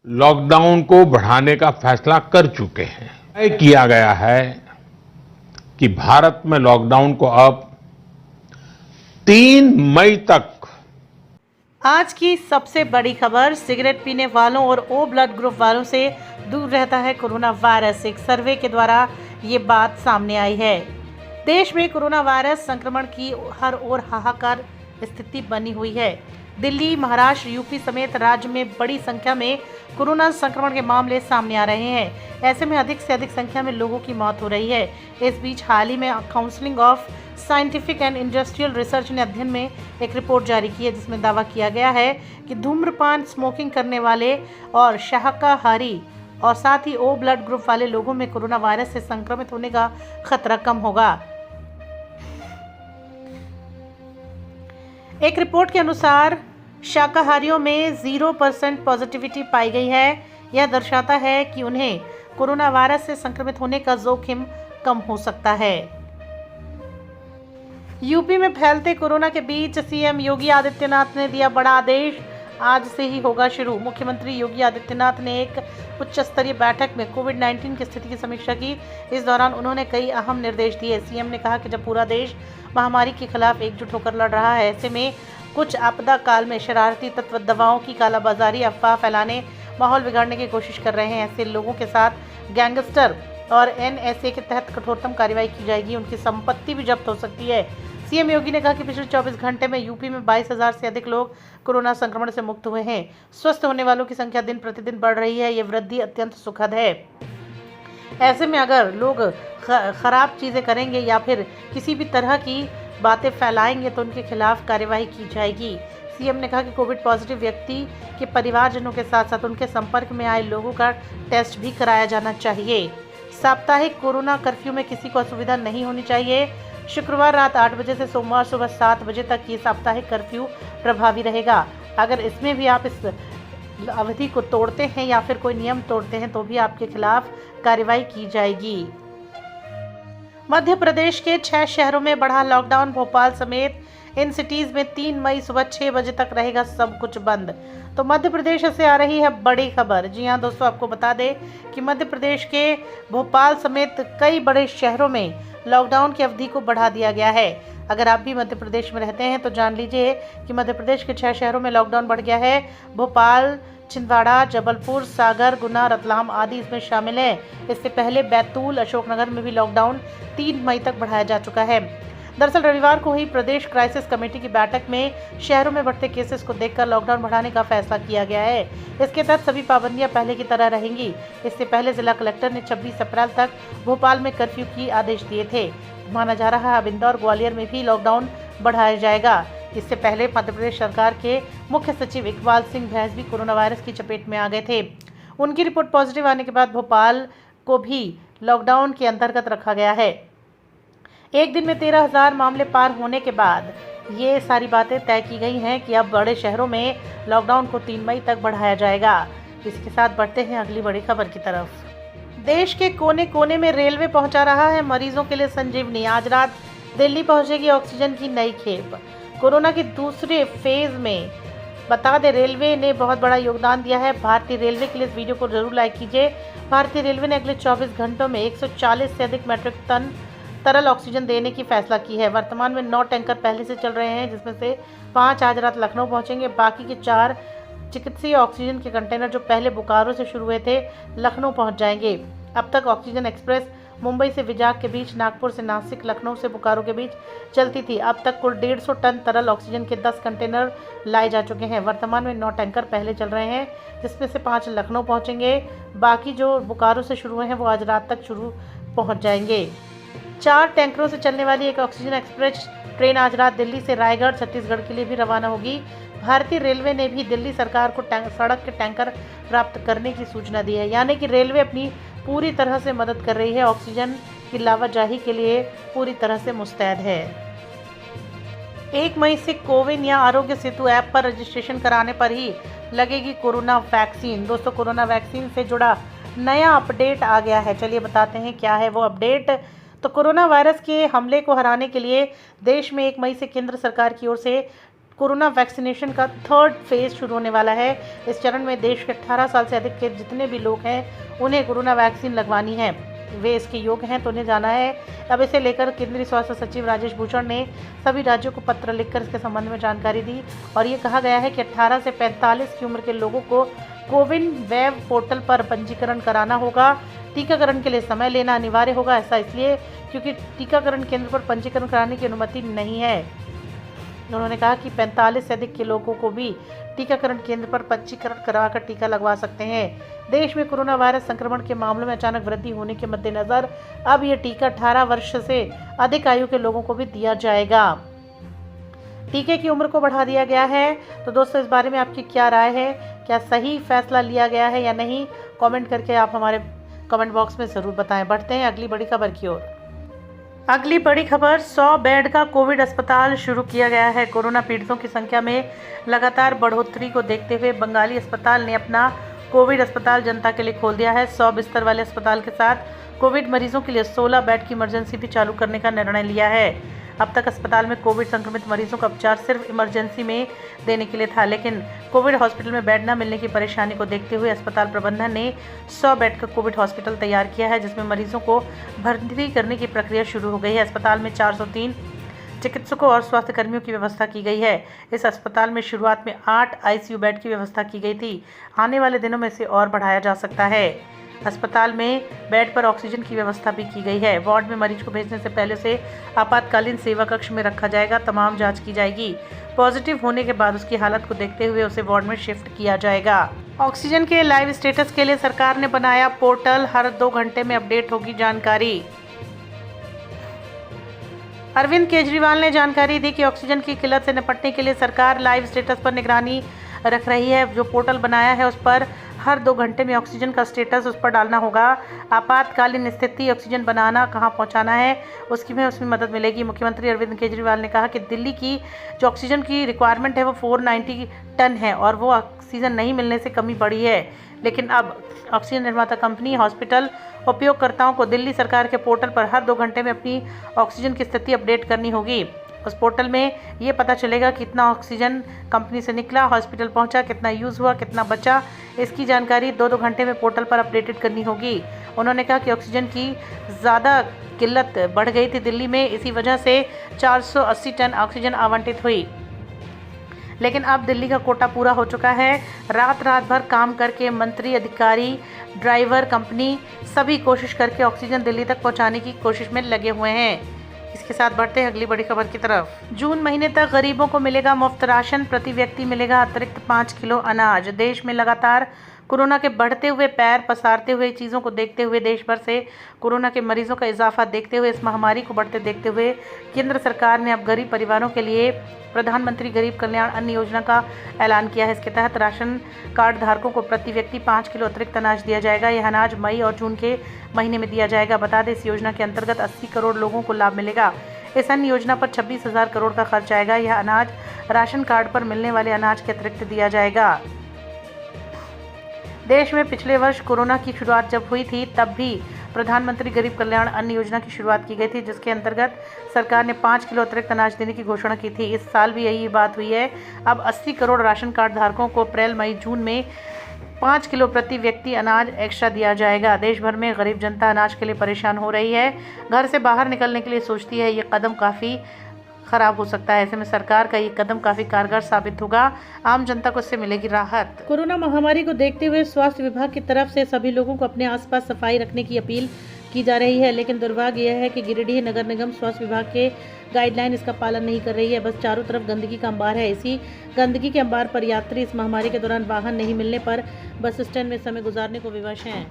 Lockdown को बढ़ाने का फैसला कर चुके हैं। तय किया गया है कि भारत में लॉकडाउन को अब 3 मई तक। आज की सबसे बड़ी खबर, सिगरेट पीने वालों और ओ ब्लड ग्रुप वालों से दूर रहता है कोरोना वायरस। एक सर्वे के द्वारा ये बात सामने आई है। देश में कोरोना वायरस संक्रमण की हर ओर हाहाकार स्थिति बनी हुई है। दिल्ली, महाराष्ट्र, यूपी समेत राज्य में बड़ी संख्या में कोरोना संक्रमण के मामले सामने आ रहे हैं। ऐसे में अधिक से अधिक संख्या में लोगों की मौत हो रही है। इस बीच हाल ही में council of scientific and industrial research ने अध्ययन में एक रिपोर्ट जारी की है, जिसमें दावा किया गया है कि धूम्रपान, स्मोकिंग करने वाले और शाकाहारी और साथ ही ओ ब्लड ग्रुप वाले लोगों में कोरोना वायरस से संक्रमित होने का खतरा कम होगा। एक रिपोर्ट के अनुसार शाकाहारियों में 0% पॉजिटिविटी पाई गई है। यह दर्शाता है कि उन्हें कोरोना वायरस से संक्रमित होने का जोखिम कम हो सकता है। यूपी में फैलते कोरोना के बीच सीएम योगी आदित्यनाथ ने दिया बड़ा आदेश। आज से ही होगा शुरू। मुख्यमंत्री योगी आदित्यनाथ ने एक उच्च स्तरीय बैठक में कोविड-19 की स्थिति की समीक्षा की। इस दौरान उन्होंने कई अहम निर्देश दिए। सीएम ने कहा कि जब पूरा देश महामारी के खिलाफ एकजुट होकर लड़ रहा है, ऐसे में कुछ आपदा काल में शरारती तत्व दवाओं की कालाबाजारी, अफवाह फैलाने, माहौल बिगाड़ने की कोशिश कर रहे हैं। ऐसे लोगों के साथ गैंगस्टर और एनएसए के तहत कठोरतम कार्रवाई की जाएगी। उनकी संपत्ति भी जब्त हो सकती है। सीएम योगी ने कहा कि पिछले 24 घंटे में यूपी में 22,000 से अधिक लोग कोरोना संक्रमण से मुक्त हुए हैं। स्वस्थ होने वालों की संख्या दिन प्रतिदिन बढ़ रही है। ये वृद्धि अत्यंत सुखद है। ऐसे में अगर लोग खराब चीज़ें करेंगे या फिर किसी भी तरह की बातें फैलाएंगे तो उनके खिलाफ कार्यवाही की जाएगी। सीएम ने कहा कि कोविड पॉजिटिव व्यक्ति के परिवारजनों के साथ साथ उनके संपर्क में आए लोगों का टेस्ट भी कराया जाना चाहिए। साप्ताहिक कोरोना कर्फ्यू में किसी को असुविधा नहीं होनी चाहिए। शुक्रवार रात 8 बजे से सोमवार सुबह 7 बजे तक ये साप्ताहिक कर्फ्यू प्रभावी रहेगा। अगर इसमें भी आप इस अवधि को तोड़ते हैं या फिर कोई नियम तोड़ते हैं तो भी आपके खिलाफ कार्रवाई की जाएगी। मध्य प्रदेश के 6 शहरों में बढ़ा लॉकडाउन। भोपाल समेत इन सिटीज में 3 मई सुबह 6 बजे तक रहेगा सब कुछ बंद। तो मध्य प्रदेश से आ रही है बड़ी खबर। जी हाँ दोस्तों, आपको बता दें कि मध्य प्रदेश के भोपाल समेत कई बड़े शहरों में लॉकडाउन की अवधि को बढ़ा दिया गया है। अगर आप भी मध्य प्रदेश में रहते हैं तो जान लीजिए कि मध्य प्रदेश के 6 शहरों में लॉकडाउन बढ़ गया है। भोपाल, छिंदवाड़ा, जबलपुर, सागर, गुना, रतलाम आदि इसमें शामिल हैं। इससे पहले बैतूल, अशोकनगर में भी लॉकडाउन 3 मई तक बढ़ाया जा चुका है। दरअसल रविवार को हुई प्रदेश क्राइसिस कमेटी की बैठक में शहरों में बढ़ते केसेस को देखकर लॉकडाउन बढ़ाने का फैसला किया गया है। इसके तहत सभी पाबंदियां पहले की तरह रहेंगी। इससे पहले जिला कलेक्टर ने 26 अप्रैल तक भोपाल में कर्फ्यू की आदेश दिए थे। माना जा रहा है अब इंदौर, ग्वालियर में भी लॉकडाउन बढ़ाया जाएगा। इससे पहले मध्य प्रदेश सरकार के मुख्य सचिव इकबाल सिंह भैंस भी कोरोना वायरस की चपेट में आ गए थे। उनकी रिपोर्ट पॉजिटिव आने के बाद भोपाल को भी लॉकडाउन के अंतर्गत रखा गया है। एक दिन में 13,000 मामले पार होने के बाद ये सारी बातें तय की गई हैं कि अब बड़े शहरों में लॉकडाउन को 3 मई तक बढ़ाया जाएगा। इसके साथ बढ़ते हैं अगली बड़ी खबर की तरफ। देश के कोने कोने में रेलवे पहुंचा रहा है मरीजों के लिए संजीवनी। आज रात दिल्ली पहुंचेगी ऑक्सीजन की नई खेप। कोरोना के दूसरे फेज में बता दें, रेलवे ने बहुत बड़ा योगदान दिया है। भारतीय रेलवे के लिए इस वीडियो को जरूर लाइक कीजिए। भारतीय रेलवे ने अगले 24 घंटों में 140 से अधिक मैट्रिक टन तरल ऑक्सीजन देने की फैसला की है। वर्तमान में 9 टैंकर पहले से चल रहे हैं, जिसमें से 5 आज रात लखनऊ पहुंचेंगे। बाकी के 4 चिकित्सीय ऑक्सीजन के कंटेनर जो पहले बोकारो से शुरू हुए थे, लखनऊ पहुंच जाएंगे। अब तक ऑक्सीजन एक्सप्रेस मुंबई से विजाग के बीच, नागपुर से नासिक, लखनऊ से बोकारो के बीच चलती थी। अब तक कुल 150 टन तरल ऑक्सीजन के 10 कंटेनर लाए जा चुके हैं। वर्तमान में 9 टैंकर पहले चल रहे हैं, जिसमें से 5 लखनऊ पहुंचेंगे। बाकी जो बोकारो से शुरू हुए हैं वो आज रात तक शुरू पहुंच जाएंगे। 4 टैंकरों से चलने वाली एक ऑक्सीजन एक्सप्रेस ट्रेन आज रात दिल्ली से रायगढ़, छत्तीसगढ़ के लिए भी रवाना होगी। भारतीय रेलवे ने भी दिल्ली सरकार को सड़क के टैंकर प्राप्त करने की सूचना दी है। यानी कि रेलवे अपनी पूरी तरह से मदद कर रही है। ऑक्सीजन की लावाजाही के लिए पूरी तरह से मुस्तैद है। 1 मई से कोविन या आरोग्य सेतु ऐप पर रजिस्ट्रेशन कराने पर ही लगेगी कोरोना वैक्सीन। दोस्तों, कोरोना वैक्सीन से जुड़ा नया अपडेट आ गया है। चलिए बताते हैं क्या है वो अपडेट। तो कोरोना वायरस के हमले को हराने के लिए देश में 1 मई से केंद्र सरकार की ओर से कोरोना वैक्सीनेशन का थर्ड फेज शुरू होने वाला है। इस चरण में देश के 18 साल से अधिक के जितने भी लोग हैं उन्हें कोरोना वैक्सीन लगवानी है, वे इसके योग्य हैं तो उन्हें जाना है। अब इसे लेकर केंद्रीय स्वास्थ्य सचिव राजेश भूषण ने सभी राज्यों को पत्र लिखकर इसके संबंध में जानकारी दी और ये कहा गया है कि 18 से 45 की उम्र के लोगों को कोविन वेब पोर्टल पर पंजीकरण कराना होगा। टीकाकरण के लिए समय लेना अनिवार्य होगा। ऐसा इसलिए क्योंकि टीकाकरण केंद्र पर पंजीकरण कराने की अनुमति नहीं है। उन्होंने कहा कि 45 से अधिक के लोगों को भी टीकाकरण केंद्र पर पंजीकरण कराकर टीका लगवा सकते हैं। देश में कोरोना वायरस संक्रमण के मामलों में अचानक वृद्धि होने के मद्देनजर अब यह टीका 18 वर्ष से अधिक आयु के लोगों को भी दिया जाएगा। टीके की उम्र को बढ़ा दिया गया है। तो दोस्तों, इस बारे में आपकी क्या राय है? क्या सही फैसला लिया गया है या नहीं? कमेंट करके आप हमारे कमेंट बॉक्स में ज़रूर बताएं। बढ़ते हैं अगली बड़ी खबर की ओर। अगली बड़ी खबर, 100 बेड का कोविड अस्पताल शुरू किया गया है। कोरोना पीड़ितों की संख्या में लगातार बढ़ोतरी को देखते हुए बंगाली अस्पताल ने अपना कोविड अस्पताल जनता के लिए खोल दिया है। 100 बिस्तर वाले अस्पताल के साथ कोविड मरीजों के लिए 16 बेड की इमरजेंसी भी चालू करने का निर्णय लिया है। अब तक अस्पताल में कोविड संक्रमित मरीजों का उपचार सिर्फ इमरजेंसी में देने के लिए था, लेकिन कोविड हॉस्पिटल में बेड न मिलने की परेशानी को देखते हुए अस्पताल प्रबंधन ने 100 बेड का कोविड हॉस्पिटल तैयार किया है, जिसमें मरीजों को भर्ती करने की प्रक्रिया शुरू हो गई है। अस्पताल में 403 चिकित्सकों और स्वास्थ्य कर्मियों की व्यवस्था की गई है। इस अस्पताल में शुरुआत में 8 आईसीयू बेड की व्यवस्था की गई थी। आने वाले दिनों में इसे और बढ़ाया जा सकता है। अस्पताल में बेड पर ऑक्सीजन की व्यवस्था भी की गई है। वार्ड में मरीज को भेजने से पहले उसे आपातकालीन सेवा कक्ष में रखा जाएगा। तमाम जांच की जाएगी। पॉजिटिव होने के बाद उसकी हालत को देखते हुए उसे वार्ड में शिफ्ट किया जाएगा। ऑक्सीजन के लाइव स्टेटस के लिए सरकार ने बनाया पोर्टल, हर 2 घंटे में अपडेट होगी जानकारी। अरविंद केजरीवाल ने जानकारी दी कि ऑक्सीजन की किल्लत से निपटने के लिए सरकार लाइव स्टेटस पर निगरानी रख रही है। जो पोर्टल बनाया है उस पर हर 2 घंटे में ऑक्सीजन का स्टेटस उस पर डालना होगा। आपातकालीन स्थिति ऑक्सीजन बनाना, कहां पहुंचाना है, उसमें मदद मिलेगी। मुख्यमंत्री अरविंद केजरीवाल ने कहा कि दिल्ली की जो ऑक्सीजन की रिक्वायरमेंट है वो 490 टन है और वो ऑक्सीजन नहीं मिलने से कमी बढ़ी है। लेकिन अब ऑक्सीजन निर्माता कंपनी, हॉस्पिटल उपयोगकर्ताओं को दिल्ली सरकार के पोर्टल पर हर 2 घंटे में अपनी ऑक्सीजन की स्थिति अपडेट करनी होगी। उस पोर्टल में ये पता चलेगा कितना ऑक्सीजन कंपनी से निकला, हॉस्पिटल पहुंचा, कितना यूज़ हुआ, कितना बचा। इसकी जानकारी 2-2 घंटे में पोर्टल पर अपडेटेड करनी होगी। उन्होंने कहा कि ऑक्सीजन की ज़्यादा किल्लत बढ़ गई थी दिल्ली में, इसी वजह से 480 टन ऑक्सीजन आवंटित हुई, लेकिन अब दिल्ली का कोटा पूरा हो चुका है। रात भर काम करके मंत्री, अधिकारी, ड्राइवर, कंपनी सभी कोशिश करके ऑक्सीजन दिल्ली तक पहुंचाने की कोशिश में लगे हुए हैं। इसके साथ बढ़ते हैं अगली बड़ी खबर की तरफ। जून महीने तक गरीबों को मिलेगा मुफ्त राशन, प्रति व्यक्ति मिलेगा अतिरिक्त 5 किलो अनाज। देश में लगातार कोरोना के बढ़ते हुए पैर पसारते हुए चीज़ों को देखते हुए, देश भर से कोरोना के मरीजों का इजाफा देखते हुए, इस महामारी को बढ़ते देखते हुए केंद्र सरकार ने अब गरीब परिवारों के लिए प्रधानमंत्री गरीब कल्याण अन्न योजना का ऐलान किया है। इसके तहत राशन कार्ड धारकों को प्रति व्यक्ति 5 किलो अतिरिक्त अनाज दिया जाएगा। यह अनाज मई और जून के महीने में दिया जाएगा। बता दें, इस योजना के अंतर्गत 80 करोड़ लोगों को लाभ मिलेगा। इस अन्न योजना पर 26,000 करोड़ का खर्च आएगा। यह अनाज राशन कार्ड पर मिलने वाले अनाज के अतिरिक्त दिया जाएगा। देश में पिछले वर्ष कोरोना की शुरुआत जब हुई थी तब भी प्रधानमंत्री गरीब कल्याण अन्न योजना की शुरुआत की गई थी, जिसके अंतर्गत सरकार ने 5 किलो अतिरिक्त अनाज देने की घोषणा की थी। इस साल भी यही बात हुई है। अब 80 करोड़ राशन कार्ड धारकों को अप्रैल, मई, जून में 5 किलो प्रति व्यक्ति अनाज एक्स्ट्रा दिया जाएगा। देश भर में गरीब जनता अनाज के लिए परेशान हो रही है, घर से बाहर निकलने के लिए सोचती है। ये कदम काफ़ी खराब हो सकता है। ऐसे में सरकार का ये कदम काफ़ी कारगर साबित होगा। आम जनता को इससे मिलेगी राहत। कोरोना महामारी को देखते हुए स्वास्थ्य विभाग की तरफ से सभी लोगों को अपने आसपास सफाई रखने की अपील की जा रही है, लेकिन दुर्भाग्य यह है कि गिरिडीह नगर निगम स्वास्थ्य विभाग के गाइडलाइन इसका पालन नहीं कर रही है। बस चारों तरफ गंदगी का अंबार है। इसी गंदगी के अंबार पर यात्री इस महामारी के दौरान वाहन नहीं मिलने पर बस स्टैंड में समय गुजारने को विवश हैं।